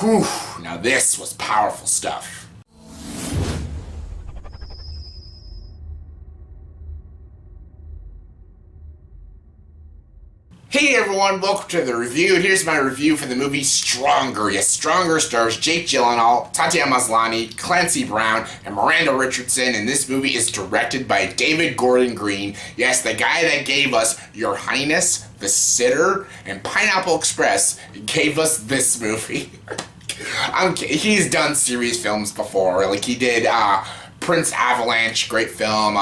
Whew, now this was powerful stuff. Hey everyone, welcome to the review. Here's my review for the movie Stronger. Yes, Stronger stars Jake Gyllenhaal, Tatiana Maslany, Clancy Brown, and Miranda Richardson, and this movie is directed by David Gordon Green. Yes, the guy that gave us Your Highness, The Sitter, and Pineapple Express gave us this movie. He's done serious films before, like he did Prince Avalanche, great film,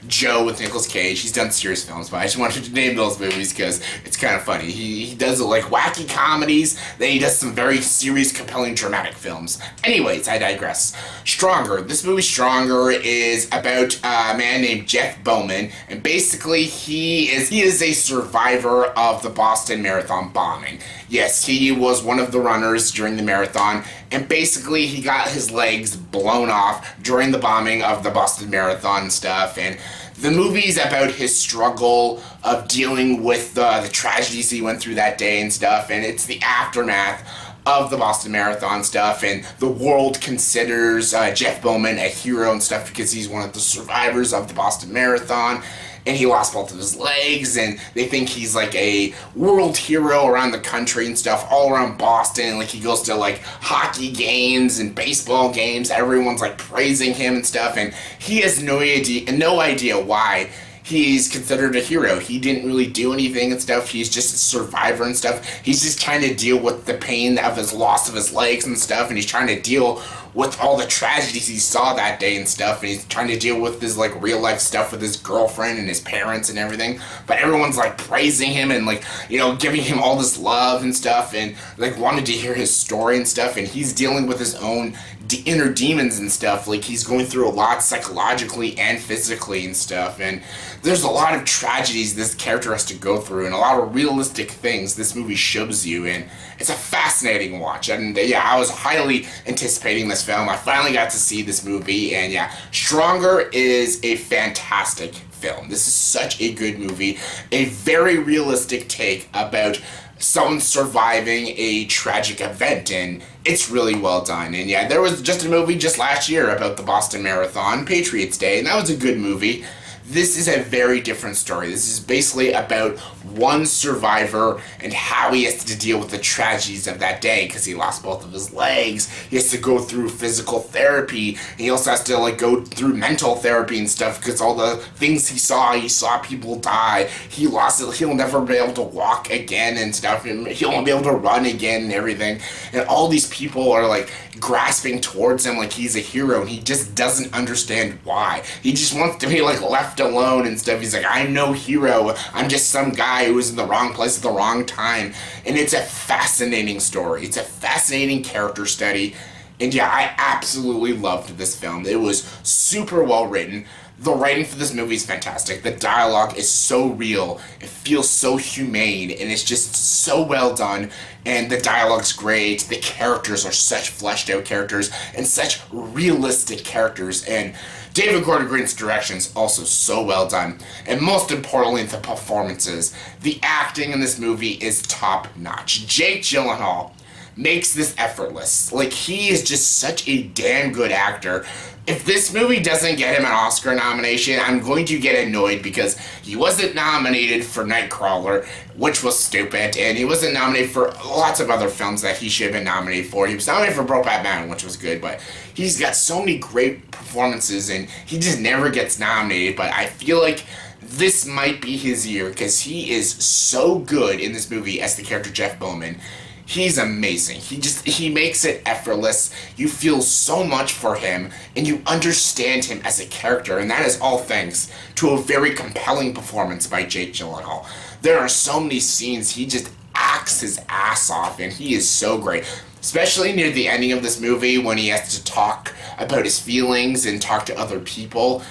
Joe with Nicolas Cage. He's done serious films, but I just wanted to name those movies because it's kind of funny. He does like wacky comedies, then he does some very serious, compelling, dramatic films. Anyways, I digress. Stronger. This movie, Stronger, is about a man named Jeff Bowman, and basically he is a survivor of the Boston Marathon bombing. Yes, he was one of the runners during the marathon, and basically he got his legs blown off during the bombing of the Boston Marathon and stuff, and the movie's about his struggle of dealing with the tragedies he went through that day and stuff, and it's the aftermath of the Boston Marathon stuff, and the world considers Jeff Bowman a hero and stuff because he's one of the survivors of the Boston Marathon, and he lost both of his legs, and they think he's like a world hero around the country and stuff, all around Boston. Like he goes to like hockey games and baseball games, everyone's like praising him and stuff, and he has no idea why he's considered a hero. He didn't really do anything and stuff. He's just a survivor and stuff. He's just trying to deal with the pain of his loss of his legs and stuff, and he's trying to deal with all the tragedies he saw that day and stuff, and he's trying to deal with his like real life stuff with his girlfriend and his parents and everything. But everyone's like praising him and like, you know, giving him all this love and stuff, and like wanted to hear his story and stuff, and he's dealing with his own inner demons and stuff. Like he's going through a lot psychologically and physically and stuff, and there's a lot of tragedies this character has to go through and a lot of realistic things this movie shows you, and it's a fascinating watch. And yeah, I was highly anticipating this film. I finally got to see this movie, and yeah, Stronger is a fantastic film. This is such a good movie, a very realistic take about someone surviving a tragic event, and it's really well done. And yeah, there was just a movie just last year about the Boston Marathon, Patriots Day, and that was a good movie. This is a very different story. This is basically about one survivor and how he has to deal with the tragedies of that day because he lost both of his legs. He has to go through physical therapy. And he also has to like go through mental therapy and stuff because all the things he saw people die. He lost it. He'll never be able to walk again and stuff. And he'll not be able to run again and everything. And all these people are like grasping towards him like he's a hero, and he just doesn't understand why. He just wants to be like left alone and stuff. He's like, I'm no hero. I'm just some guy who was in the wrong place at the wrong time. And it's a fascinating story. It's a fascinating character study. And yeah, I absolutely loved this film. It was super well written. The writing for this movie is fantastic. The dialogue is so real. It feels so humane, and it's just so well done. And the dialogue's great. The characters are such fleshed out characters and such realistic characters. And David Gordon Green's direction is also so well done. And most importantly, the performances. The acting in this movie is top notch. Jake Gyllenhaal makes this effortless. Like, he is just such a damn good actor. If this movie doesn't get him an Oscar nomination, I'm going to get annoyed because he wasn't nominated for Nightcrawler, which was stupid, and he wasn't nominated for lots of other films that he should have been nominated for. He was nominated for Brokeback Mountain, which was good, but he's got so many great performances, and he just never gets nominated. But I feel like this might be his year because he is so good in this movie as the character Jeff Bowman. He's amazing. He makes it effortless. You feel so much for him, and you understand him as a character, and that is all thanks to a very compelling performance by Jake Gyllenhaal. There are so many scenes he just acts his ass off, and he is so great. Especially near the ending of this movie when he has to talk about his feelings and talk to other people.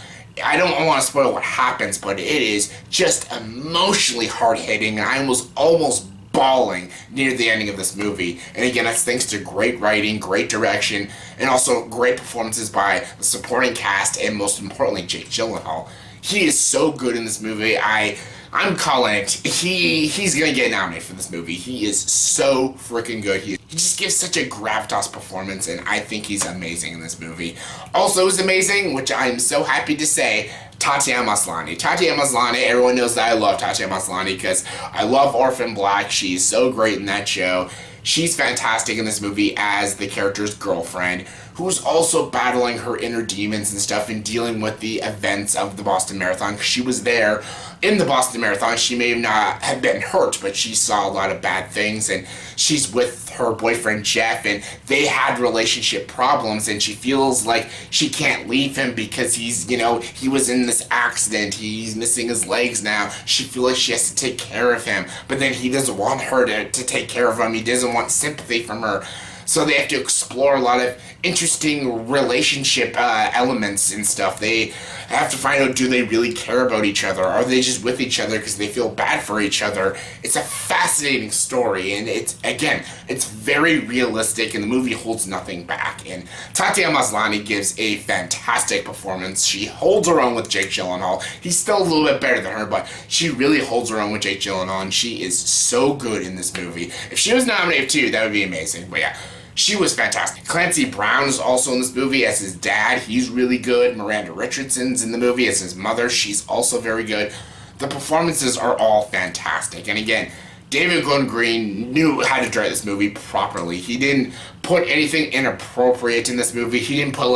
I don't want to spoil what happens, but it is just emotionally hard-hitting, and I was almost bawling near the ending of this movie. And again, that's thanks to great writing, great direction, and also great performances by the supporting cast, and most importantly, Jake Gyllenhaal. He is so good in this movie. I'm calling it. He's gonna get nominated for this movie. He is so freaking good. he just gives such a gravitas performance, and I think he's amazing in this movie. Also is amazing, which I'm so happy to say, Tatiana Maslany. Tatiana Maslany, everyone knows that I love Tatiana Maslany because I love Orphan Black. She's so great in that show. She's fantastic in this movie as the character's girlfriend, who's also battling her inner demons and stuff and dealing with the events of the Boston Marathon. She was there in the Boston Marathon. She may not have been hurt, but she saw a lot of bad things, and she's with her boyfriend Jeff, and they had relationship problems, and she feels like she can't leave him because he's, he was in this accident, he's missing his legs now. She feels like she has to take care of him, but then he doesn't want her to take care of him. He doesn't want sympathy from her. So they have to explore a lot of interesting relationship elements and stuff. They have to find out, do they really care about each other? Are they just with each other because they feel bad for each other? It's a fascinating story, and it's very realistic, and the movie holds nothing back. And Tatiana Maslany gives a fantastic performance. She holds her own with Jake Gyllenhaal. He's still a little bit better than her, but she really holds her own with Jake Gyllenhaal, and she is so good in this movie. If she was nominated too, that would be amazing. But yeah, she was fantastic. Clancy Brown is also in this movie as his dad. He's really good. Miranda Richardson's in the movie as his mother. She's also very good. The performances are all fantastic. And again, David Gordon Green knew how to direct this movie properly. He didn't put anything inappropriate in this movie. He didn't put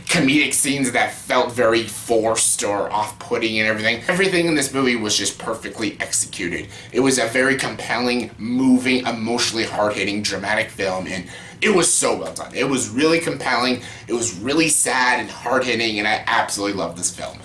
comedic scenes that felt very forced or off-putting and everything. Everything in this movie was just perfectly executed. It was a very compelling, moving, emotionally hard-hitting, dramatic film, and it was so well done. It was really compelling, it was really sad and hard-hitting, and I absolutely love this film.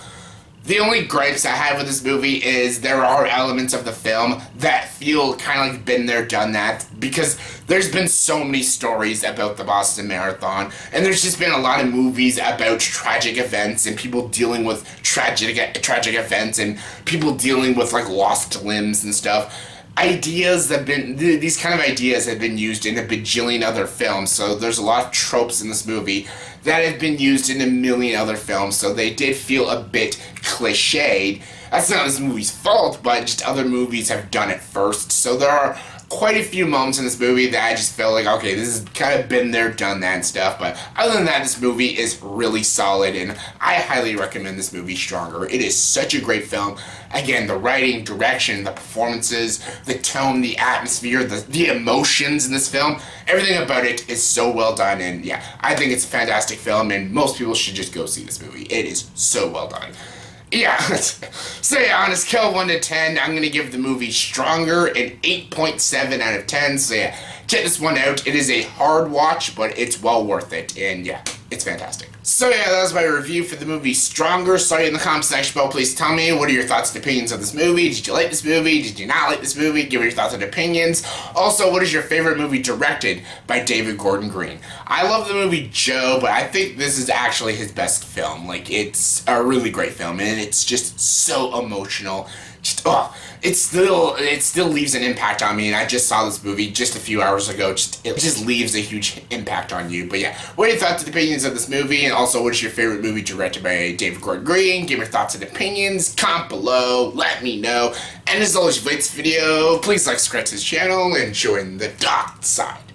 The only gripes I have with this movie is there are elements of the film that feel kind of like been there, done that, because there's been so many stories about the Boston Marathon, and there's just been a lot of movies about tragic events and people dealing with tragic events and people dealing with lost limbs and stuff. These kind of ideas have been used in a bajillion other films, so there's a lot of tropes in this movie that have been used in a million other films, so they did feel a bit cliched. That's not this movie's fault, but just other movies have done it first, so there are quite a few moments in this movie that I just felt like, okay, this has kind of been there, done that and stuff, but other than that, this movie is really solid, and I highly recommend this movie, Stronger. It is such a great film. Again, the writing, direction, the performances, the tone, the atmosphere, the emotions in this film, everything about it is so well done, and yeah, I think it's a fantastic film, and most people should just go see this movie. It is so well done. Yeah, so yeah, on a scale of 1 to 10, I'm going to give the movie Stronger an 8.7 out of 10, so yeah, check this one out. It is a hard watch, but it's well worth it, and yeah, it's fantastic. So yeah, that was my review for the movie Stronger. Sorry, in the comment section below, please tell me, what are your thoughts and opinions of this movie? Did you like this movie? Did you not like this movie? Give me your thoughts and opinions. Also, what is your favorite movie directed by David Gordon Green? I love the movie Joe, but I think this is actually his best film. It's a really great film, and it's just so emotional. It still leaves an impact on me, and I just saw this movie just a few hours ago. It just leaves a huge impact on you. But yeah, what are your thoughts and opinions of this movie? And also, what is your favorite movie directed by David Gordon Green? Give your thoughts and opinions. Comment below. Let me know. And as always, if you like this video, please subscribe to this channel and join the dark side.